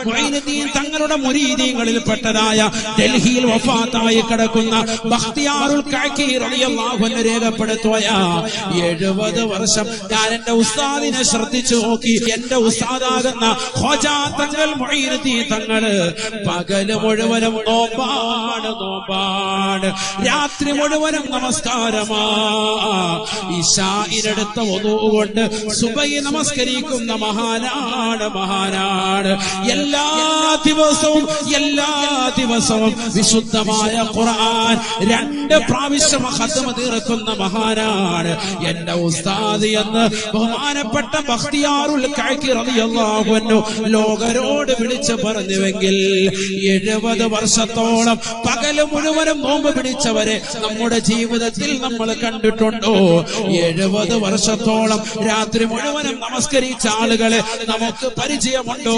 മുഈനുദ്ദീൻ തങ്ങളുടെ മുരീദീങ്ങളിൽപ്പെട്ടതായ ഡൽഹിയിൽ വഫാത്തായി കിടക്കുന്ന ബഖ്തിയാറുൽ കഅക്കി റളിയല്ലാഹു അൻഹു രേഖപ്പെടുത്തുകയ 70 വർഷം ഞാൻ എന്റെ ഉസ്താദിനെ ശ്രദ്ധിച്ചു നോക്കി. എന്റെ ഉസ്താദാകുന്ന ഖ്വാജാ തങ്ങൾ മുഈനുദ്ദീൻ തങ്ങള് പകല് മുഴുവനും നോമ്പാണ്, രാത്രി മുഴുവനും നമസ്കാരമാ. ഇശാഇനടുത്ത വുദൂ കൊണ്ട് സുബഹി നമസ്കരിക്കുന്ന മഹാനാണ്. എല്ലാ ദിവസവും വിശുദ്ധമായ ഖുർആൻ 2 പ്രാവശ്യം ഖത്മ തീർക്കുന്ന മഹാനാണ് എന്റെ ഉസ്താദ് എന്ന് ബഹുമാനപ്പെട്ട ബഖ്തിയാറുൽ കഅക്കി റളിയല്ലാഹു അൻഹു ലോകരോട് വിളിച്ചു പറഞ്ഞുവെങ്കിൽ 70 വർഷത്തോളം പകല് മുഴുവനും നോമ്പ് പിടിച്ചവരെ നമ്മുടെ ജീവിതത്തിൽ നമ്മൾ കണ്ടിട്ടുണ്ടോ? 70 വർഷത്തോളം രാത്രി മുഴുവനും നമസ്കരിച്ച ആളുകളെ നമുക്ക് പരിചയമുണ്ടോ?